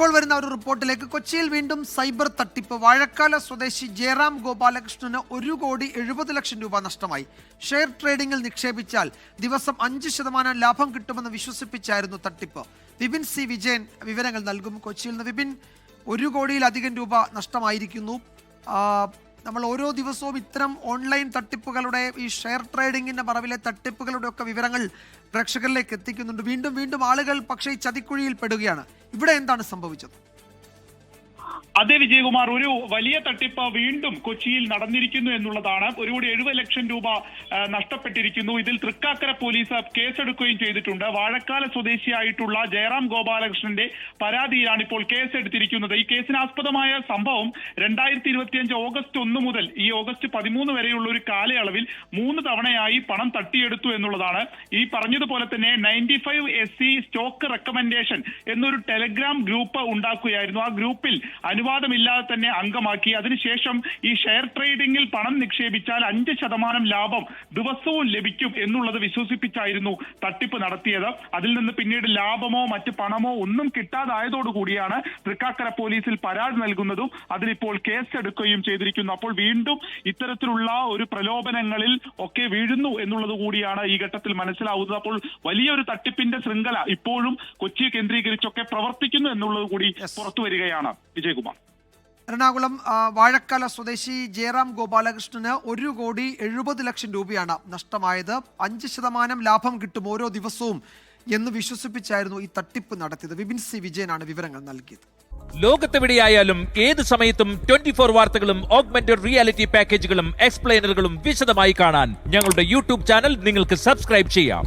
ഇപ്പോൾ വരുന്ന ഒരു റിപ്പോർട്ടിലേക്ക്. കൊച്ചിയിൽ വീണ്ടും സൈബർ തട്ടിപ്പ്. വാഴക്കാല സ്വദേശി ജയറാം ഗോപാലകൃഷ്ണന് 1,70,00,000 രൂപ നഷ്ടമായി. ഷെയർ ട്രേഡിംഗിൽ നിക്ഷേപിച്ചാൽ ദിവസം 5% ലാഭം കിട്ടുമെന്ന് വിശ്വസിപ്പിച്ചായിരുന്നു തട്ടിപ്പ്. വിപിൻ സി വിജയൻ വിവരങ്ങൾ നൽകും. കൊച്ചിയിൽ നിന്ന് വിപിൻ, 1 കോടിയിലധികം രൂപ നഷ്ടമായിരിക്കുന്നു. നമ്മൾ ഓരോ ദിവസവും ഇത്തരം ഓൺലൈൻ തട്ടിപ്പുകളുടെ, ഈ ഷെയർ ട്രേഡിങ്ങിന്റെ മറവിലെ തട്ടിപ്പുകളുടെ ഒക്കെ വിവരങ്ങൾ പ്രേക്ഷകരിലേക്ക് എത്തിക്കുന്നുണ്ട്. വീണ്ടും ആളുകൾ പക്ഷേ ഈ ചതിക്കുഴിയിൽ പെടുകയാണ്. ഇവിടെ എന്താണ് സംഭവിച്ചത്? അതെ വിജയകുമാർ, ഒരു വലിയ തട്ടിപ്പ് വീണ്ടും കൊച്ചിയിൽ നടന്നിരിക്കുന്നു എന്നുള്ളതാണ്. 1,70,00,000 രൂപ നഷ്ടപ്പെട്ടിരിക്കുന്നു. ഇതിൽ തൃക്കാക്കര പോലീസ് കേസെടുക്കുകയും ചെയ്തിട്ടുണ്ട്. വാഴക്കാല സ്വദേശിയായിട്ടുള്ള ജയറാം ഗോപാലകൃഷ്ണന്റെ പരാതിയിലാണ് ഇപ്പോൾ കേസെടുത്തിരിക്കുന്നത്. ഈ കേസിനാസ്പദമായ സംഭവം 2025 ഓഗസ്റ്റ് 1 മുതൽ ഈ ഓഗസ്റ്റ് 13 വരെയുള്ള ഒരു കാലയളവിൽ 3 തവണയായി പണം തട്ടിയെടുത്തു എന്നുള്ളതാണ്. ഈ പറഞ്ഞതുപോലെ തന്നെ 95 SC സ്റ്റോക്ക് റെക്കമെൻഡേഷൻ എന്നൊരു ടെലഗ്രാം ഗ്രൂപ്പ് ഉണ്ടാക്കുകയായിരുന്നു. ആ ഗ്രൂപ്പിൽ അനുവാദമില്ലാതെ തന്നെ അംഗമാക്കി. അതിനുശേഷം ഈ ഷെയർ ട്രേഡിംഗിൽ പണം നിക്ഷേപിച്ചാൽ 5% ലാഭം ദിവസവും ലഭിക്കും എന്നുള്ളത് വിശ്വസിപ്പിച്ചായിരുന്നു തട്ടിപ്പ് നടത്തിയത്. അതിൽ നിന്ന് പിന്നീട് ലാഭമോ മറ്റ് പണമോ ഒന്നും കിട്ടാതായതോടുകൂടിയാണ് തൃക്കാക്കര പോലീസിൽ പരാതി നൽകുന്നതും അതിലിപ്പോൾ കേസെടുക്കുകയും ചെയ്തിരിക്കുന്നു. അപ്പോൾ വീണ്ടും ഇത്തരത്തിലുള്ള ഒരു പ്രലോഭനങ്ങളിൽ ഒക്കെ വീഴുന്നു എന്നുള്ളത് കൂടിയാണ് ഈ ഘട്ടത്തിൽ മനസ്സിലാവുന്നത്. അപ്പോൾ വലിയൊരു തട്ടിപ്പിന്റെ ശൃംഖല ഇപ്പോഴും കൊച്ചിയെ കേന്ദ്രീകരിച്ചൊക്കെ പ്രവർത്തിക്കുന്നു എന്നുള്ളത് കൂടി പുറത്തു വരികയാണ്. വിജയകുമാർ, എറണാകുളം വാഴക്കാല സ്വദേശി ജയറാം ഗോപാലകൃഷ്ണന് 1,70,00,000 രൂപയാണ് നഷ്ടമായത്. 5% ലാഭം കിട്ടും ഓരോ ദിവസവും എന്ന് വിശ്വസിപ്പിച്ചായിരുന്നു ഈ തട്ടിപ്പ് നടത്തിയത്. വിപിൻ സി വിജയനാണ് വിവരങ്ങൾ നൽകിയത്. ലോകത്തെവിടെയായാലും ഏത് സമയത്തും 24 വാർത്തകളും ഓഗ്മെന്റഡ് റിയാലിറ്റി പാക്കേജുകളും എക്സ്പ്ലെയിനറുകളും വിശദമായി കാണാൻ ഞങ്ങളുടെ യൂട്യൂബ് ചാനൽ നിങ്ങൾക്ക് സബ്സ്ക്രൈബ് ചെയ്യാം.